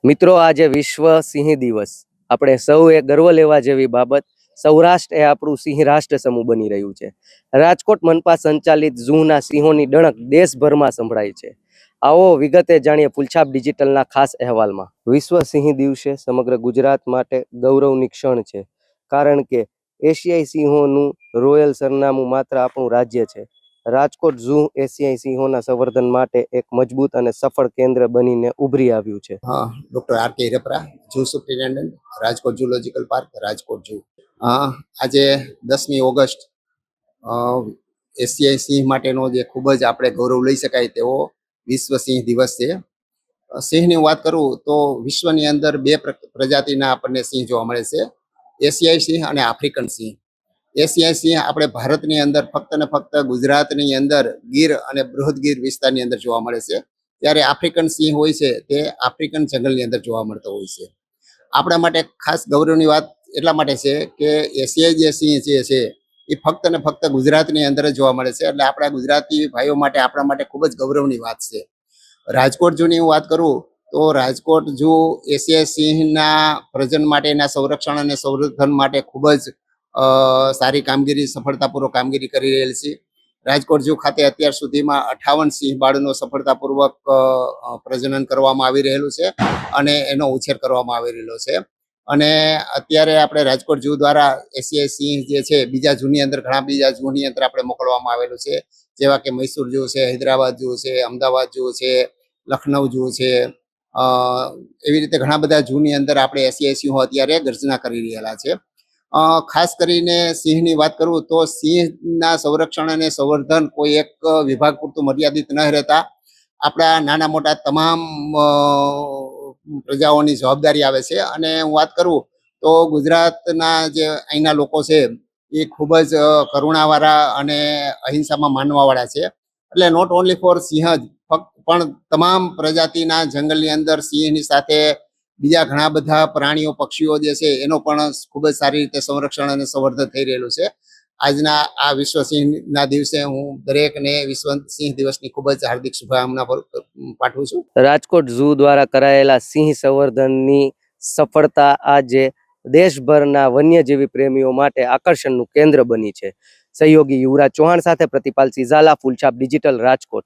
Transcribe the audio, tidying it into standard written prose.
મિત્રો, આજે વિશ્વ સિંહ દિવસ. આપણે સૌએ ગર્વ લેવા જેવી બાબત. સૌરાષ્ટ્ર એ આપણું સિંહ રાષ્ટ્ર સમૂહ બની રહ્યું છે. રાજકોટ મનપા સંચાલિત ઝૂના સિંહોની ડણક દેશભરમાં સંભળાય છે. આવો વિગતે જાણીએ ફૂલછાપ ડિજિટલના ખાસ અહેવાલમાં. વિશ્વ સિંહ દિવસે સમગ્ર ગુજરાત માટે ગૌરવની ક્ષણ છે, કારણ કે એશિયાઈ સિંહોનું રોયલ સરનામું માત્ર આપણું રાજ્ય છે. રાજકોટ ઝૂ એશિયાઈ સિંહોના સંવર્ધન માટે એક મજબૂત અને સફળ કેન્દ્ર બનીને ઉભરી આવ્યું છે. હા, doctor R K Hirpara, zoo superintendent, Rajkot zoological park, Rajkot zoo. આજે 10મી ઓગસ્ટ એશિયાઈ સિંહ માટેનો જે ખૂબ જ આપણે ગૌરવ લઈ શકાય તેવો વિશ્વ સિંહ દિવસ છે. સિંહની વાત કરું તો વિશ્વની અંદર બે પ્રજાતિના આપણને સિંહ જોવા મળે છે, એશિયાઈ સિંહ અને આફ્રિકન સિંહ. એશિયાઈ સિંહ આપણે ભારતની અંદર ફક્ત ને ફક્ત ગુજરાતની અંદર ગીર અને બૃહદ ગીર વિસ્તારની અંદર જોવા મળે છે, ત્યારે આફ્રિકન સિંહ હોય છે તે આફ્રિકન જંગલની અંદર જોવા મળતો હોય છે. આપણા માટે ખાસ ગૌરવની વાત એટલા માટે છે કે એશિયાઈ જે સિંહ જે છે એ ફક્ત ને ફક્ત ગુજરાતની અંદર જ જોવા મળે છે, એટલે આપણા ગુજરાતી ભાઈઓ માટે આપણા માટે ખૂબ જ ગૌરવની વાત છે. રાજકોટ ઝૂની હું વાત કરું તો રાજકોટ ઝૂ એશિયાઈ સિંહના પ્રજનન માટેના સંરક્ષણ અને સંવર્ધન માટે ખૂબ જ સારી કામગીરી, સફળતાપૂર્વક કામગીરી કરી રહેલ છે. રાજકોટ ઝૂ ખાતે અત્યાર સુધીમાં 58 સિંહ બાળનું સફળતાપૂર્વક પ્રજનન કરવામાં આવી રહેલું છે અને એનો ઉછેર કરવામાં આવી રહેલો છે. અને અત્યારે આપણે રાજકોટ ઝૂ દ્વારા એશિયાઈ સિંહ જે છે બીજા ઝૂની અંદર, ઘણા બીજા ઝૂની અંદર આપણે મોકલવામાં આવેલું છે, જેવા કે મૈસૂર ઝૂ છે, હૈદરાબાદ ઝૂ છે, અમદાવાદ ઝૂ છે, લખનઉ ઝૂ છે. એવી રીતે ઘણા બધા ઝૂની અંદર આપણે એશિયાઈ સિંહો અત્યારે ગર્જના કરી રહેલા છે. ખાસ કરીને સિંહની વાત કરું તો સિંહના સંરક્ષણ અને સંવર્ધન કોઈ એક વિભાગ પૂરતું મર્યાદિત ન રહેતા આપણા નાના મોટા તમામ પ્રજાઓની જવાબદારી આવે છે. અને હું વાત કરું તો ગુજરાતના જે અહીંના લોકો છે એ ખૂબ જ કરુણાવાળા અને અહિંસામાં માનવાવાળા છે. એટલે નોટ ઓનલી ફોર સિંહ જ, પણ તમામ પ્રજાતિના જંગલની અંદર સિંહની સાથે બીજા ઘણા બધા પ્રાણીઓ, પક્ષીઓ જે છે એનો પણ ખૂબ જ સારી રીતે સંરક્ષણ અને સંવર્ધન થઈ રહેલું છે. આજના આ વિશ્વ સિંહના દિવસે હું દરેકને વિશ્વ સિંહ દિવસની ખૂબ જ હાર્દિક શુભકામના પાઠવું છું. રાજકોટ ઝૂ દ્વારા કરાયેલા સિંહ સંવર્ધનની સફળતા આજે દેશભરના વન્યજીવી પ્રેમીઓ માટે આકર્ષણનું કેન્દ્ર બની છે. સહયોગી યુવરાજ ચૌહાણ સાથે પ્રતિપાલ સિઝાલા, ફૂલછાપ ડિજિટલ, રાજકોટ.